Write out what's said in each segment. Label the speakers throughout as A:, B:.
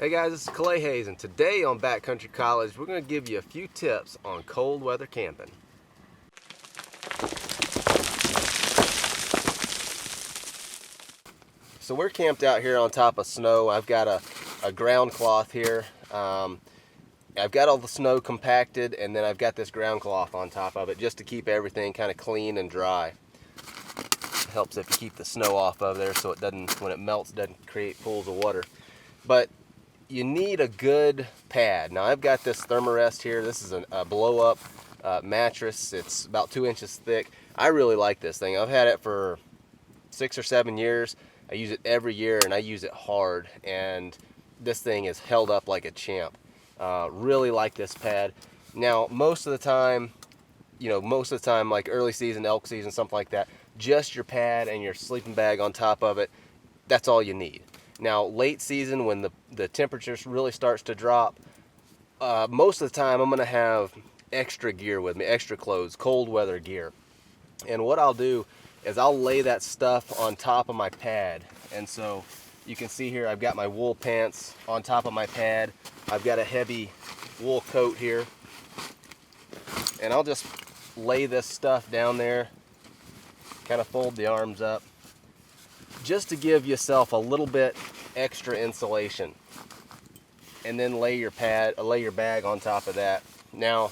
A: Hey guys, this is Clay Hayes, and today on Backcountry College, we're going to give you a few tips on cold weather camping. So we're camped out here on top of snow. I've got a ground cloth here. I've got all the snow compacted, and then I've got this ground cloth on top of it just to keep everything kind of clean and dry. It helps if you keep the snow off of there so it doesn't, when it melts, doesn't create pools of water. But you need a good pad. Now I've got this Thermarest here. This is a blow-up mattress. It's about 2 inches thick. I really like this thing. I've had it for 6 or 7 years. I use it every year, and I use it hard. And this thing is held up like a champ. Really like this pad. Now most of the time, like early season, elk season, something like that, just your pad and your sleeping bag on top of it. That's all you need. Now, late season, when the temperatures really starts to drop, most of the time I'm going to have extra gear with me, extra clothes, cold weather gear. And what I'll do is I'll lay that stuff on top of my pad. And so you can see here I've got my wool pants on top of my pad. I've got a heavy wool coat here. And I'll just lay this stuff down there, kind of fold the arms up, just to give yourself a little bit extra insulation, and then lay your bag on top of that. Now,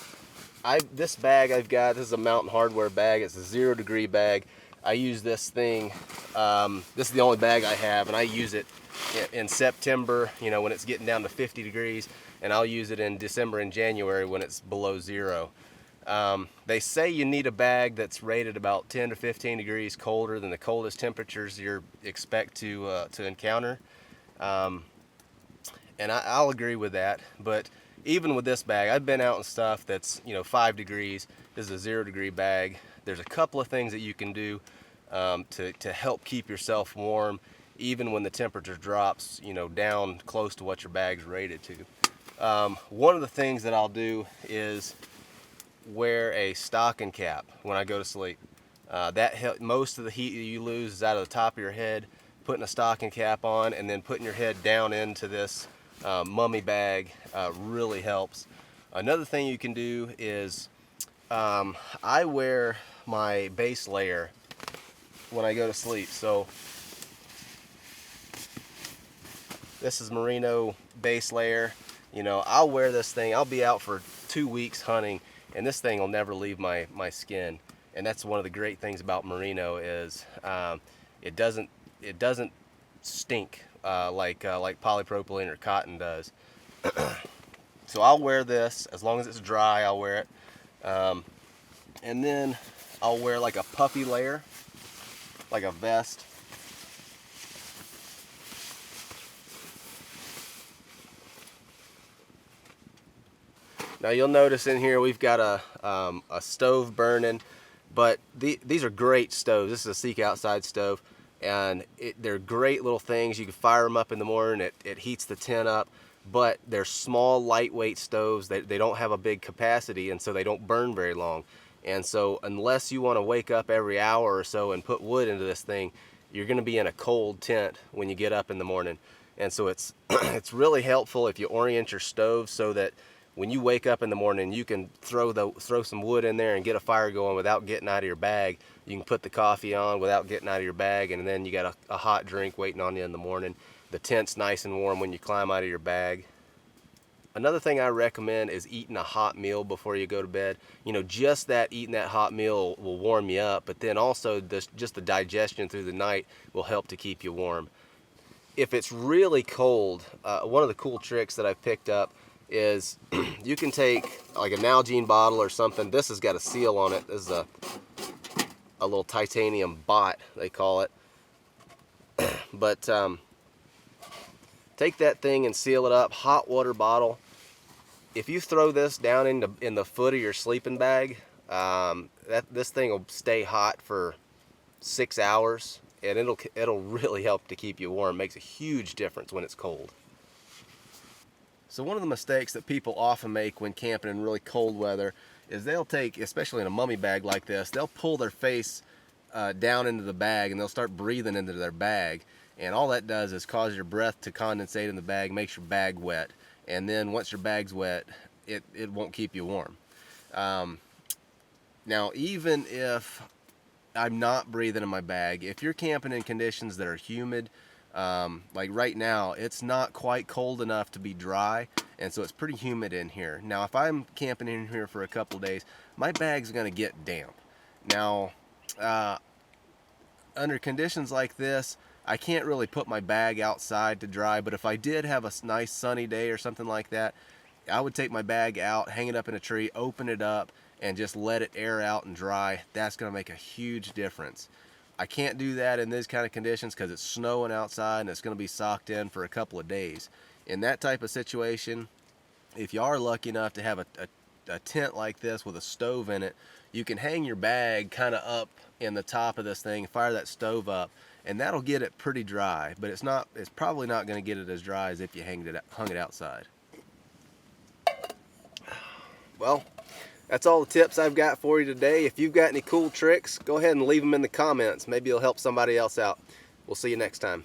A: this bag I've got, this is a Mountain Hardwear bag. It's a 0 degree bag. I use this thing. This is the only bag I have, and I use it in September, when it's getting down to 50 degrees, and I'll use it in December and January when it's below 0. They say you need a bag that's rated about 10 to 15 degrees colder than the coldest temperatures you expect to encounter. And I'll agree with that. But even with this bag, I've been out in stuff that's 5 degrees. This is a 0 degree bag. There's a couple of things that you can do to help keep yourself warm, even when the temperature drops down close to what your bag's rated to. One of the things that I'll do is wear a stocking cap when I go to sleep. Most of the heat you lose is out of the top of your head. Putting a stocking cap on and then putting your head down into this mummy bag really helps. Another thing you can do is I wear my base layer when I go to sleep. So this is merino base layer. I'll wear this thing. I'll be out for 2 weeks hunting, and this thing will never leave my skin. And that's one of the great things about merino is it doesn't stink like polypropylene or cotton does. So I'll wear this as long as it's dry. I'll wear it, and then I'll wear like a puffy layer, like a vest. Now you'll notice in here we've got a stove burning, but these are great stoves. This is a Seek Outside stove, and they're great little things. You can fire them up in the morning. It heats the tent up, but they're small, lightweight stoves. They don't have a big capacity, and so they don't burn very long. And so unless you want to wake up every hour or so and put wood into this thing, you're going to be in a cold tent when you get up in the morning. And so it's it's really helpful if you orient your stove so that when you wake up in the morning, you can throw some wood in there and get a fire going without getting out of your bag. You can put the coffee on without getting out of your bag, and then you got a hot drink waiting on you in the morning. The tent's nice and warm when you climb out of your bag. Another thing I recommend is eating a hot meal before you go to bed. Just eating that hot meal will warm you up, but then also just the digestion through the night will help to keep you warm. If it's really cold, one of the cool tricks that I've picked up is you can take like a Nalgene bottle or something. This has got a seal on it. This is a little titanium bot, they call it. But take that thing and seal it up. Hot water bottle. If you throw this down in the foot of your sleeping bag, this thing will stay hot for 6 hours, and it'll really help to keep you warm. It makes a huge difference when it's cold. So one of the mistakes that people often make when camping in really cold weather is they'll take, especially in a mummy bag like this, they'll pull their face down into the bag and they'll start breathing into their bag. And all that does is cause your breath to condensate in the bag, makes your bag wet. And then once your bag's wet, it won't keep you warm. Now, even if I'm not breathing in my bag, if you're camping in conditions that are humid, like right now, it's not quite cold enough to be dry, and so it's pretty humid in here. Now, if I'm camping in here for a couple of days, my bag's going to get damp. Now, under conditions like this, I can't really put my bag outside to dry, but if I did have a nice sunny day or something like that, I would take my bag out, hang it up in a tree, open it up, and just let it air out and dry. That's going to make a huge difference. I can't do that in these kind of conditions because it's snowing outside and it's going to be socked in for a couple of days. In that type of situation, if you are lucky enough to have a tent like this with a stove in it, you can hang your bag kind of up in the top of this thing, fire that stove up, and that'll get it pretty dry, but it's probably not going to get it as dry as if you hung it outside. Well, that's all the tips I've got for you today. If you've got any cool tricks, go ahead and leave them in the comments. Maybe it'll help somebody else out. We'll see you next time.